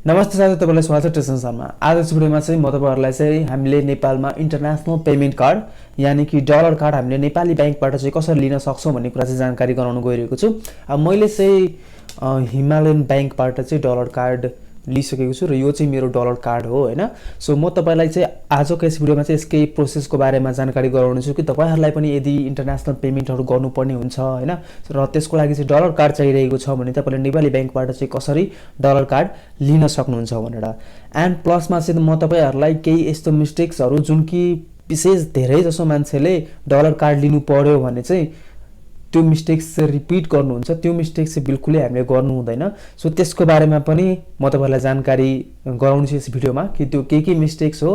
नमस्ते साथी, तपाईलाई स्वागत छ टेसन शर्मा। आजको भिडियोमा चाहिँ म तपाईहरुलाई चाहिँ हामीले नेपालमा इन्टरनेशनल पेमेन्ट कार्ड यानी कि डलर कार्ड हामीले नेपाली बैंकबाट चाहिँ कसरी लिन सक्छौं भन्ने कुरा चाहिँ जानकारी गराउन गइरहेको छु। अब मैले चाहिँ हिमालयन बैंकबाट चाहिँ डलर कार्ड लिइसकेको छु र यो चाहिँ मेरो डलर कार्ड हो हैन। सो म तपाईलाई चाहिँ आजको यस भिडियोमा चाहिँ यसकै प्रोसेसको बारेमा जानकारी गराउने छु कि तपाईहरुलाई पनि यदि इन्टरनेशनल पेमेन्टहरु गर्नुपर्ने हुन्छ हैन र त्यसको लागि चाहिँ डलर कार्ड चाहिरहेको छ भने तपाईले नेपाली बैंकबाट चाहिँ कसरी डलर कार्ड लिन सक्नुहुन्छ भनेर। एन्ड प्लसमा चाहिँ म तपाईहरुलाई केही यस्तो मिस्टेक्सहरु जुन कि विशेष धेरै जसो मान्छेले डलर कार्ड लिनु पर्यो भने चाहिँ त्यो मिस्टेक्स चाहिँ रिपिट गर्नुहुन्छ, त्यो मिस्टेक्स चाहिँ बिल्कुलै हामीले गर्नु हुँदैन। सो त्यसको बारेमा पनि म तपाईहरुलाई जानकारी गराउँछु यस भिडियोमा कि त्यो के मिस्टेक्स हो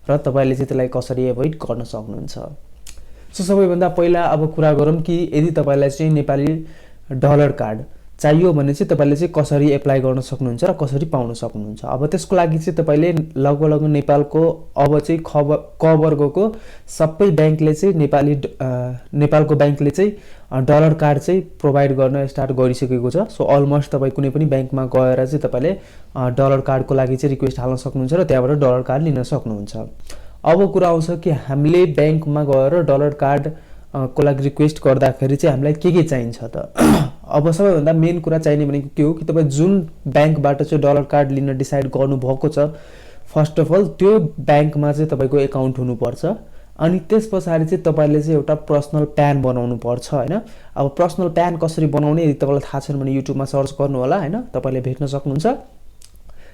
र तपाईले चाहिँ त्यसलाई कसरी एभोइड गर्न सक्नुहुन्छ। सो सबैभन्दा पहिला अब कुरा गरौँ कि यदि तपाईलाई चाहिँ नेपाली डलर कार्ड चाहियो भने चाहिँ तपाईले चाहिँ कसरी एप्लाई गर्न सक्नुहुन्छ र कसरी पाउन सक्नुहुन्छ। अब त्यसको लागि चाहिँ तपाईले लगभग नेपालको अब चाहिँ क वर्गको सबै बैंकले चाहिँ नेपालको बैंकले चाहिँ डलर कार्ड चाहिँ प्रोवाइड गर्न स्टार्ट गरिसकेको छ। सो अलमोस्ट तपाई कुनै पनि बैंकमा गएर चाहिँ तपाईले डलर कार्डको लागि चाहिँ रिक्वेस्ट हाल्न सक्नुहुन्छ र त्यहाँबाट डलर कार्ड लिन सक्नुहुन्छ। अब कुरा आउँछ कि हामीले बैंकमा गएर डलर कार्ड को लागि रिक्वेस्ट गर्दाखेरि चाहिँ हामीलाई के चाहिन्छ त। अब सबैभन्दा मेन कुरा चाहिने भनेको के हो कि तपाई जुन बैंकबाट चाहिँ डलर कार्ड लिन डिसाइड गर्नु भएको छ, फर्स्ट अफ अल त्यो बैंकमा चाहिँ तपाईको अकाउन्ट हुनुपर्छ। अनि त्यसपछि चाहिँ तपाईले चाहिँ एउटा पर्सनल प्यान बनाउनु पर्छ हैन। अब पर्सनल प्यान कसरी बनाउने यदि तपाईलाई थाहा छैन भने युट्युबमा सर्च गर्नु होला हैन, तपाईले भेट्न सक्नुहुन्छ।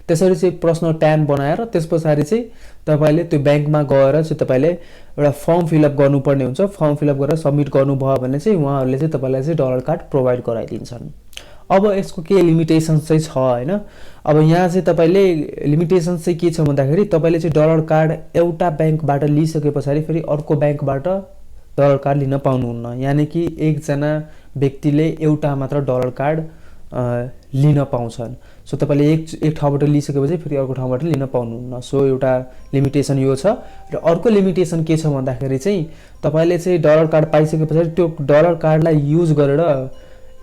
त्यसरी चाहिँ पर्सनल प्यान बनाएर त्यसपछि चाहिँ तपाईले त्यो बैंकमा गएर चाहिँ तपाईले एउटा फर्म फिलअप गर्नुपर्ने हुन्छ। फर्म फिलअप गरेर सबमिट गर्नुभयो भने चाहिँ उहाँहरूले चाहिँ तपाईलाई चाहिँ डलर कार्ड प्रोवाइड गराइदिन्छन्। अब यसको के लिमिटेशन्स चाहिँ छ हैन। अब यहाँ चाहिँ तपाईले लिमिटेशन्स चाहिँ के छ भन्दाखेरि तपाईले चाहिँ डलर कार्ड एउटा बैंकबाट लिइसकेपछि फेरि अर्को बैंकबाट डलर कार्ड लिन पाउनुहुन्न। यानी कि एकजना व्यक्तिले एउटा मात्र डलर कार्ड लिन पाउँछन्। सो तपाईले एक ठाउँबाट लिइसकेपछि फेरि अर्को ठाउँबाट लिन पाउनुहुन्न। सो एउटा लिमिटेसन यो छ। र अर्को लिमिटेसन के छ भन्दाखेरि चाहिँ तपाईले चाहिँ डलर कार्ड पाइसकेपछि त्यो डलर कार्डलाई युज गरेर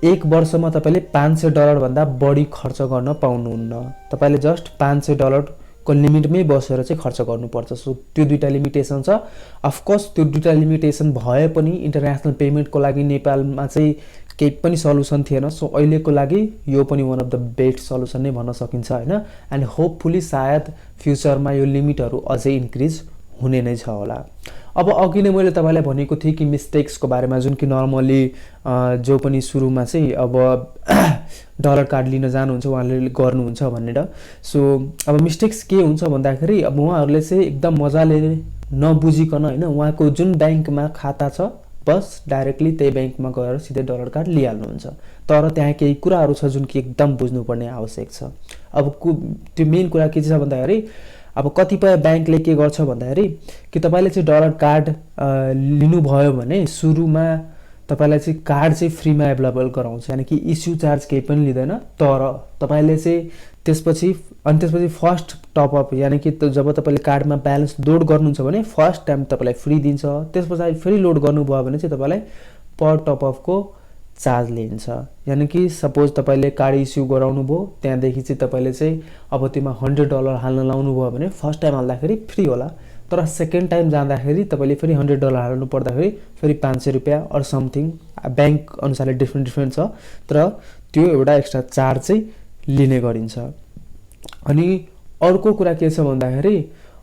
एक वर्षमा तपाईले $500 भन्दा बढी खर्च गर्न पाउनुहुन्न। तपाईले जस्ट $500 को लिमिटमै बसेर चाहिँ खर्च गर्नुपर्छ। सो त्यो दुईटा लिमिटेसन छ। अफ कोर्स त्यो दुईटा लिमिटेसन भए पनि इन्टरनेशनल पेमेन्टको लागि नेपालमा चाहिँ केही पनि सल्युसन थिएन। सो अहिलेको लागि यो पनि one of the best solution नै भन्न सकिन्छ हैन। एन्ड होपफुली सायद फ्युचरमा यो लिमिटहरु अझै इन्क्रिज हुने नै छ होला। अब अघि नै मैले तपाईलाई भनेको थिए कि मिस्टेक्सको बारेमा जुन कि नर्मली जो पनि सुरुमा चाहिँ अब डलर कार्ड लिन जानुहुन्छ उहाँले गर्नुहुन्छ भनेर। सो अब मिस्टेक्स के हुन्छ भन्दाखेरि अब उहाँहरूले चाहिँ एकदम मजाले नबुझिकन हैन उहाँको जुन बैंकमा खाता छ बस डाइरेक्टली त्यही बैंकमा गएर सिधै डलर कार्ड लिइहाल्नुहुन्छ। तर त्यहाँ केही कुराहरु छ जुन कि एकदम बुझ्नुपर्ने आवश्यक छ। अब त्यो मेन कुरा के छ भन्दाखेरि अब कतिपय बैंकले के गर्छ भन्दाखेरि कि तपाईले चाहिँ डलर कार्ड लिनु भयो भने सुरुमा तपाईलाई चाहिँ कार्ड चाहिँ फ्रीमा अवेलेबल गराउँछ। यानी कि इस्यु चार्ज केही पनि लिदैन। तर तपाईले चाहिँ त्यसपछि फर्स्ट टप अप यानी कि जब तपाईले कार्डमा ब्यालेन्स लोड गर्नुहुन्छ भने फर्स्ट टाइम तपाईलाई फ्री दिन्छ। त्यसपछि फेरि लोड गर्नुभयो भने चाहिँ तपाईलाई पर टप अप को चार्ज लिन्छ। यानी कि सपोज तपाईले कार्ड इस्यु गराउनु भयो त्यहाँदेखि चाहिँ तपाईले चाहिँ अब त्यसमा $100 हाल्न लाउनु भयो भने फर्स्ट टाइम हाल्दाखेरि फ्री होला। तर सेकेन्ड टाइम जाँदाखेरि तपाईले फेरि $100 हाल्नु पर्दाखेरि फेरि ₹500 अर समथिङ बैंक अनुसारले डिफरेन्ट छ। तर त्यो एउटा एक्स्ट्रा चार्ज चाहिँ लिने गरिन्छ। अनि अर्को कुरा के छ भन्दाखेरि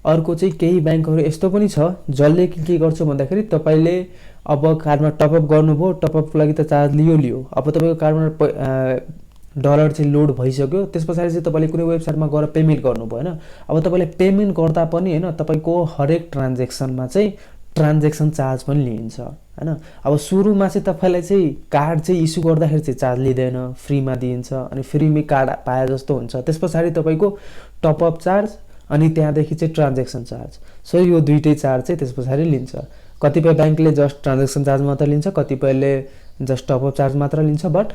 अर्को चाहिँ केही बैंकहरु यस्तो पनि छ जसले के गर्छ भन्दाखेरि तपाईले अब कार्डमा टप अप गर्नुभयो, टप अप को लागि त चार्ज लियो। अब तपाईको कार्डमा डलर चाहिँ लोड भइसक्यो। त्यसपछि चाहिँ तपाईले कुनै वेबसाइटमा गएर पेमेन्ट गर्नुभयो हैन। अब तपाईले पेमेन्ट गर्दा पनि हैन तपाईको हरेक ट्रान्ज्याक्सनमा चाहिँ ट्रान्ज्याक्सन चार्ज पनि लिइन्छ हैन। अब सुरुमा चाहिँ तपाईलाई चाहिँ कार्ड चाहिँ इस्यु गर्दाखेरि चाहिँ चार्ज लिदैन, फ्रीमा दिइन्छ अनि फ्रीमै कार्ड पाए जस्तो हुन्छ। त्यसपछि तपाईको टप अप चार्ज अनि त्यहाँदेखि चाहिँ ट्रान्ज्याक्सन चार्ज। सो यो दुईटै चार्ज चाहिँ त्यसपछि लिन्छ। कतिपय बैंकले जस्ट ट्रान्ज्याक्सन चार्ज मात्र लिन्छ, कतिपयले जस्ट टप अप चार्ज मात्र लिन्छ, बट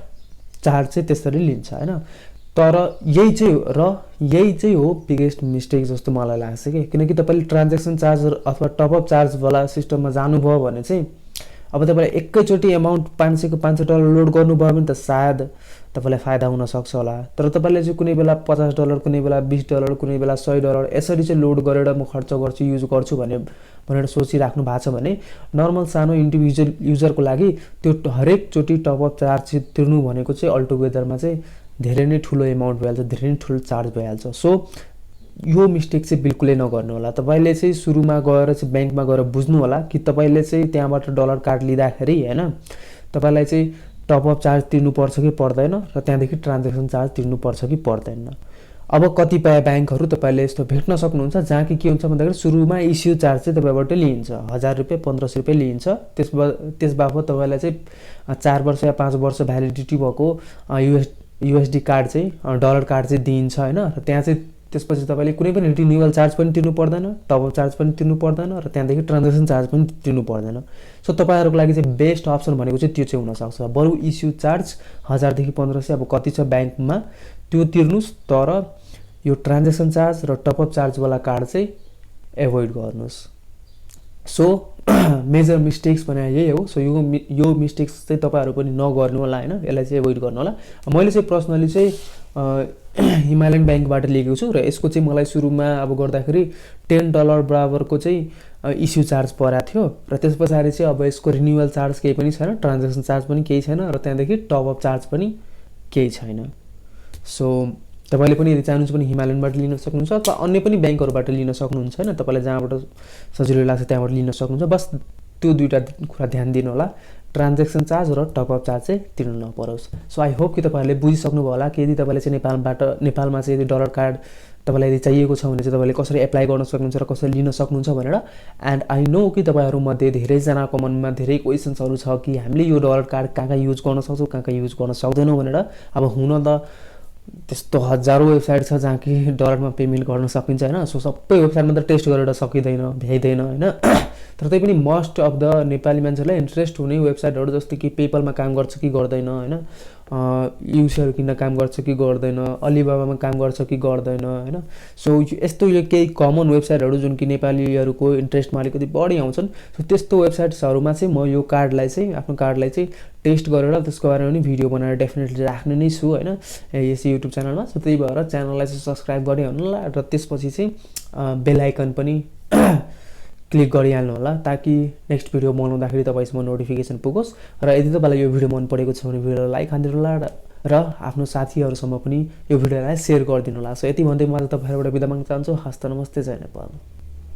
चार्ज चाहिँ त्यसरी लिन्छ हैन। तर यही चाहिँ हो बिगेस्ट मिस्टेक जस्तो मलाई लाग्छ कि किनकि तपाईले ट्रान्ज्याक्सन चार्ज अथवा टप अप चार्ज वाला सिस्टममा जानुभयो भने चाहिँ अब तपाईँले एकैचोटि अमाउन्ट 500 को $500 लोड गर्नुभयो भने त सायद तपाईँलाई फाइदा हुन सक्छ होला। तर तपाईँले चाहिँ कुनै बेला $50, कुनै बेला $20, कुनै बेला $100 यसरी चाहिँ लोड गरेर म खर्च गर्छु, युज गर्छु भनेर सोचिराख्नु भएको छ भने नर्मल सानो इन्डिभिजुअल युजरको लागि त्यो हरेकचोटि टपअप चार्ज चाहिँ तिर्नु भनेको चाहिँ अल्टुगेदरमा चाहिँ धेरै नै ठुलो एमाउन्ट भइहाल्छ, धेरै नै ठुलो चार्ज भइहाल्छ। सो यो मिस्टेक चाहिँ बिल्कुलै नगर्नु होला। तपाईँले चाहिँ सुरुमा गएर चाहिँ ब्याङ्कमा गएर बुझ्नु होला कि तपाईँले चाहिँ त्यहाँबाट डलर कार्ड लिँदाखेरि हैन तपाईँलाई चाहिँ टपअप चार्ज तिर्नुपर्छ कि पर्दैन र त्यहाँदेखि ट्रान्ज्याक्सन चार्ज तिर्नुपर्छ कि पर्दैन। अब कतिपय ब्याङ्कहरू तपाईँले यस्तो भेट्न सक्नुहुन्छ जहाँ कि के हुन्छ भन्दाखेरि सुरुमा इस्यु चार्ज चाहिँ तपाईँबाट लिइन्छ, ₹1000 ₹1500 लिइन्छ। त्यसबापत तपाईँलाई चाहिँ 4 वर्ष या 5 वर्ष भ्यालिडिटी भएको USD कार्ड चाहिँ डलर कार्ड चाहिँ दिइन्छ हैन। र त्यहाँ चाहिँ त्यसपछि तपाईँले कुनै पनि रिन्युअल चार्ज पनि तिर्नु पर्दैन, टपअप चार्ज पनि तिर्नु पर्दैन र त्यहाँदेखि ट्रान्ज्याक्सन चार्ज पनि तिर्नु पर्दैन। सो तपाईँहरूको लागि चाहिँ बेस्ट अप्सन भनेको चाहिँ त्यो चाहिँ हुनसक्छ। बरु इस्यु चार्ज 1000 देखि 1500 अब कति छ ब्याङ्कमा त्यो तिर्नुहोस्, तर यो ट्रान्ज्याक्सन चार्ज र टपअप चार्जवाला कार्ड चाहिँ एभोइड गर्नुहोस्। सो मेजर मिस्टेक्स भने यही हो। सो यो मिस्टेक्स चाहिँ तपाईँहरू पनि नगर्नु होला हैन, यसलाई चाहिँ एभोइड गर्नु होला। मैले चाहिँ पर्सनली चाहिँ हिमालयन ब्याङ्कबाट लिएको छु र यसको चाहिँ मलाई सुरुमा अब गर्दाखेरि $10 बराबरको चाहिँ इस्यु चार्ज परेको थियो र त्यस पछाडि चाहिँ अब यसको रिन्युअल चार्ज केही पनि छैन, ट्रान्ज्याक्सन चार्ज पनि केही छैन र त्यहाँदेखि टपअप चार्ज पनि केही छैन। सो तपाईँले पनि यदि चाहनुहुन्छ भने हिमालयनबाट लिन सक्नुहुन्छ अथवा अन्य पनि ब्याङ्कहरूबाट लिन सक्नुहुन्छ हैन। तपाईँलाई जहाँबाट सजिलो लाग्छ त्यहाँबाट लिन सक्नुहुन्छ। बस त्यो दुईटा कुरा ध्यान दिनु होला, ट्रान्ज्याक्सन चार्ज र टपअप चार्ज चाहिँ तिर्नु नपरोस्। सो आई होप कि तपाईँहरूले बुझिसक्नुभयो होला कि यदि तपाईँले चाहिँ नेपालमा चाहिँ यदि डलर कार्ड तपाईँलाई यदि चाहिएको छ भने चाहिँ तपाईँले कसरी एप्लाई गर्न सक्नुहुन्छ र कसरी लिन सक्नुहुन्छ भनेर। एन्ड आई नो कि तपाईँहरूमध्ये धेरैजनाको मनमा धेरै क्वेसन्सहरू छ कि हामीले यो डलर कार्ड कहाँ युज गर्न सक्छौँ, कहाँ युज गर्न सक्दैनौँ भनेर। अब हुन त त्यस्तो हजारौँ वेबसाइट छ जहाँ कि डलरमा पेमेन्ट गर्न सकिन्छ हैन। सो सबै वेबसाइटमा त टेस्ट गरेर सकिँदैन, भ्याइँदैन हैन। तर तै पनि मोस्ट अफ द नेपाली मान्छेलाई इन्ट्रेस्ट हुने वेबसाइटहरू जस्तै कि पेपलमा काम गर्छ कि गर्दैन हैन, युसेयर किन्न काम गर्छ कि गर्दैन, अलिबाबामा काम गर्छ कि गर्दैन हैन। सो यस्तो यो केही कमन वेबसाइटहरू जुन कि नेपालीहरूको इन्ट्रेस्टमा अलिकति बढी आउँछन्। सो त्यस्तो वेबसाइट्सहरूमा चाहिँ म यो कार्डलाई चाहिँ आफ्नो कार्डलाई चाहिँ टेस्ट गरेर त्यसको बारेमा पनि भिडियो बनाएर डेफिनेटली राख्ने नै छु हैन यस युट्युब च्यानलमा। सो त्यही भएर च्यानललाई चाहिँ सब्स्क्राइब गरिहाल्नु होला र त्यसपछि चाहिँ बेल आइकन पनि क्लिक गरिहाल्नु होला ताकि नेक्स्ट भिडियो बनाउँदाखेरि तपाईँसँग नोटिफिकेसन पुगोस्। र यदि तपाईँलाई यो भिडियो मन परेको छ भने भिडियोलाई लाइक हानिदिनु होला र आफ्नो साथीहरूसँग पनि यो भिडियोलाई सेयर गरिदिनु होला। सो यति भन्दै म तपाईँहरूबाट बिदा माग्न चाहन्छु। हस्त नमस्ते, जय नेपाल।